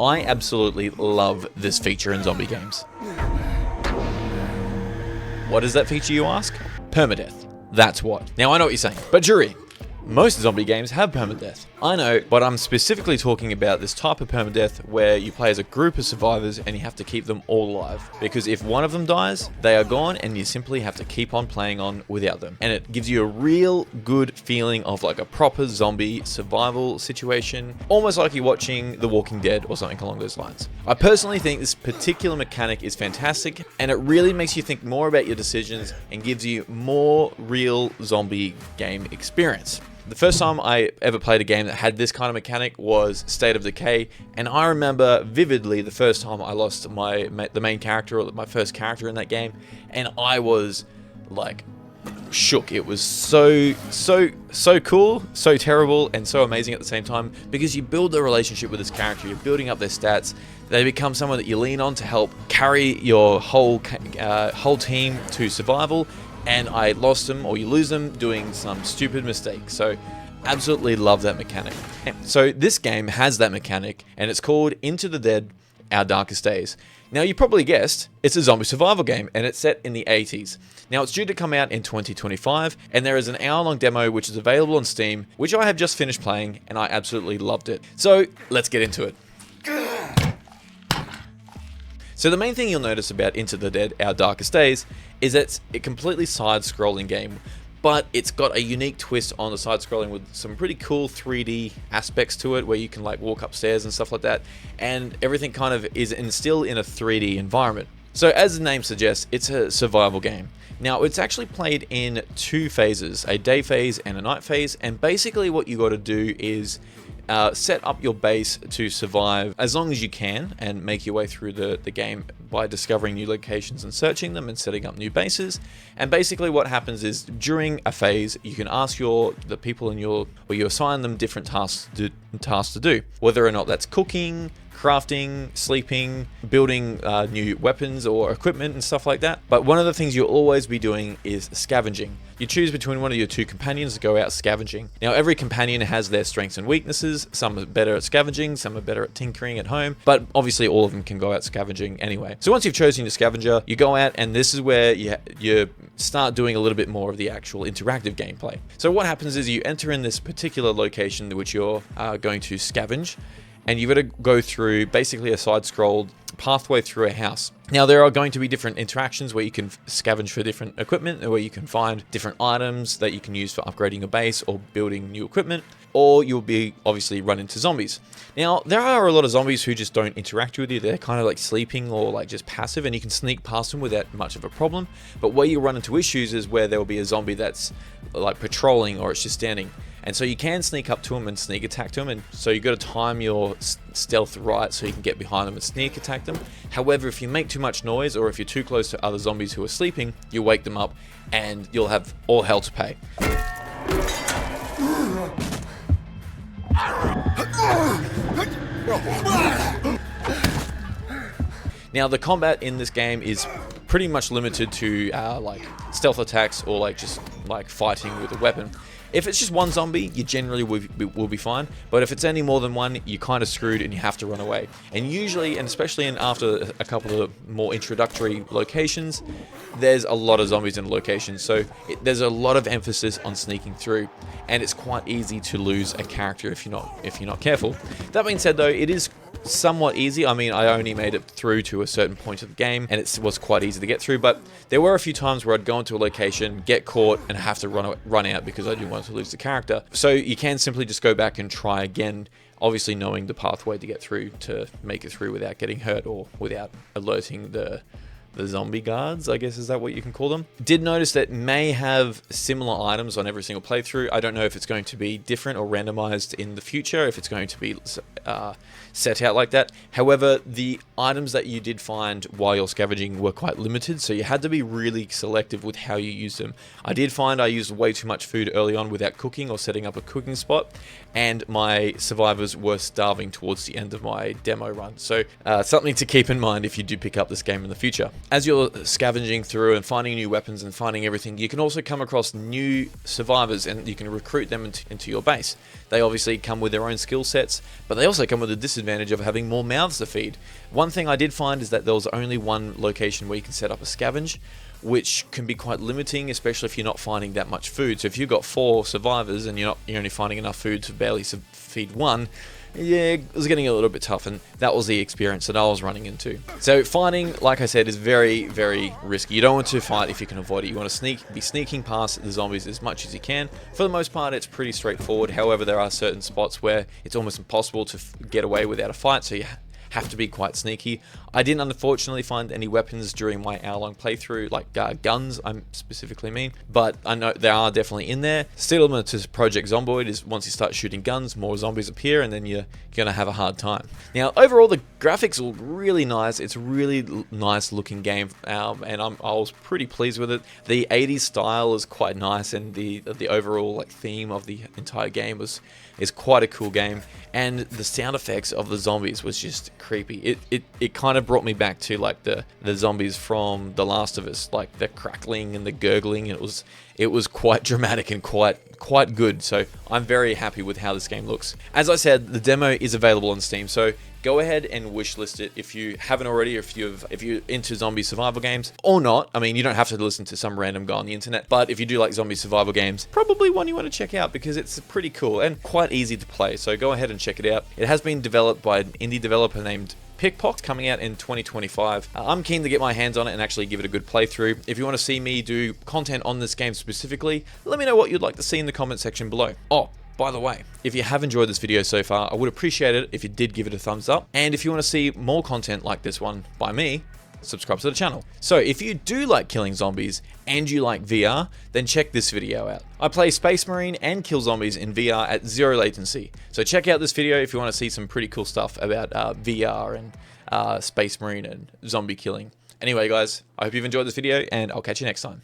I absolutely love this feature in zombie games. What is that feature, you ask? Permadeath. That's what. Now I know what you're saying, but jury, most zombie games have permadeath. I know, but I'm specifically talking about this type of permadeath where you play as a group of survivors and you have to keep them all alive. Because if one of them dies, they are gone and you simply have to keep on playing on without them. And it gives you a real good feeling of like a proper zombie survival situation, almost like you're watching The Walking Dead or something along those lines. I personally think this particular mechanic is fantastic and it really makes you think more about your decisions and gives you more real zombie game experience. The first time I ever played a game that had this kind of mechanic was State of Decay, and I remember vividly the first time I lost the main character, or my first character in that game, and I was like shook. It was so cool, so terrible, and so amazing at the same time, because you build a relationship with this character, you're building up their stats, they become someone that you lean on to help carry your whole team to survival. And I lost them, or you lose them, doing some stupid mistake. So absolutely love that mechanic. So this game has that mechanic, and it's called Into the Dead, Our Darkest Days. Now you probably guessed, it's a zombie survival game, and it's set in the 80s. Now it's due to come out in 2025, and there is an hour-long demo which is available on Steam, which I have just finished playing, and I absolutely loved it. So let's get into it. So the main thing you'll notice about Into the Dead, Our Darkest Days is that it's a completely side-scrolling game, but it's got a unique twist on the side-scrolling with some pretty cool 3D aspects to it, where you can like walk upstairs and stuff like that, and everything kind of is still in a 3D environment. So as the name suggests, it's a survival game. Now it's actually played in two phases, a day phase and a night phase, and basically what you got to do is set up your base to survive as long as you can and make your way through the game by discovering new locations and searching them and setting up new bases. And basically what happens is during a phase you can ask the people in you assign them different tasks to do, whether or not that's cooking, crafting, sleeping, building new weapons or equipment and stuff like that. But one of the things you'll always be doing is scavenging. You choose between one of your two companions to go out scavenging. Now every companion has their strengths and weaknesses. Some are better at scavenging, some are better at tinkering at home, but obviously all of them can go out scavenging anyway. So once you've chosen your scavenger, you go out, and this is where you start doing a little bit more of the actual interactive gameplay. So what happens is you enter in this particular location which you're going to scavenge, and you've got to go through basically a side-scrolled pathway through a house. Now there are going to be different interactions where you can scavenge for different equipment, or where you can find different items that you can use for upgrading a base or building new equipment, or you'll be obviously run into zombies. Now there are a lot of zombies who just don't interact with you. They're kind of like sleeping or like just passive, and you can sneak past them without much of a problem. But where you run into issues is where there will be a zombie that's like patrolling, or it's just standing. And so you can sneak up to them and sneak attack to them, and so you've got to time your stealth right so you can get behind them and sneak attack them. However, if you make too much noise, or if you're too close to other zombies who are sleeping, you wake them up and you'll have all hell to pay. Now the combat in this game is pretty much limited to like stealth attacks, or like just like fighting with a weapon. If it's just one zombie, you generally will be fine, but if it's any more than one, you're kind of screwed and you have to run away. And usually, and especially after a couple of more introductory locations, there's a lot of zombies in the location, so there's a lot of emphasis on sneaking through, and it's quite easy to lose a character if you're not careful. That being said though, it is somewhat easy. I mean, I only made it through to a certain point of the game, and it was quite easy to get through, but there were a few times where I'd go into a location, get caught, and have to run out because I didn't want to lose the character. So you can simply just go back and try again, obviously knowing the pathway to get through to make it through without getting hurt or without alerting the zombie guards, I guess, is that what you can call them? Did notice that may have similar items on every single playthrough. I don't know if it's going to be different or randomized in the future, if it's going to be set out like that. However, the items that you did find while you're scavenging were quite limited, so you had to be really selective with how you use them. I did find I used way too much food early on without cooking or setting up a cooking spot, and my survivors were starving towards the end of my demo run. So something to keep in mind if you do pick up this game in the future. as you're scavenging through and finding new weapons and finding everything, you can also come across new survivors and you can recruit them into your base. They obviously come with their own skill sets, but they also come with the disadvantage of having more mouths to feed. One thing I did find is that there was only one location where you can set up a scavenge, which can be quite limiting, especially if you're not finding that much food. So if you've got 4 survivors and you're only finding enough food to barely feed one, yeah, it was getting a little bit tough, and that was the experience that I was running into. So fighting, like I said, is very, very risky. You don't want to fight if you can avoid it. You want to be sneaking past the zombies as much as you can. For the most part, it's pretty straightforward. However, there are certain spots where it's almost impossible to get away without a fight, so you have to be quite sneaky. I didn't unfortunately find any weapons during my hour-long playthrough, like guns I specifically mean, but I know they are definitely in there. Similar to Project Zomboid is once you start shooting guns, more zombies appear and then you're gonna have a hard time. Now overall the graphics look really nice. It's a really nice looking game, and I was pretty pleased with it. The 80s style is quite nice, and the overall like theme of the entire game is quite a cool game, and the sound effects of the zombies was just creepy. It kind of brought me back to like the zombies from The Last of Us, like the crackling and the gurgling. It was quite dramatic and quite good, so I'm very happy with how this game looks. As I said, the demo is available on Steam, so go ahead and wishlist it if you haven't already, or if you're into zombie survival games or not. I mean, you don't have to listen to some random guy on the internet, but if you do like zombie survival games, probably one you want to check out because it's pretty cool and quite easy to play, so go ahead and check it out. It has been developed by an indie developer named Pickpox, coming out in 2025. I'm keen to get my hands on it and actually give it a good playthrough. If you want to see me do content on this game specifically, let me know what you'd like to see in the comment section below. Oh, by the way, if you have enjoyed this video so far, I would appreciate it if you did give it a thumbs up. And if you want to see more content like this one by me, subscribe to the channel. So if you do like killing zombies and you like VR, then check this video out. I play Space Marine and kill zombies in VR at 0 latency. So check out this video if you want to see some pretty cool stuff about VR and Space Marine and zombie killing. Anyway guys, I hope you've enjoyed this video and I'll catch you next time.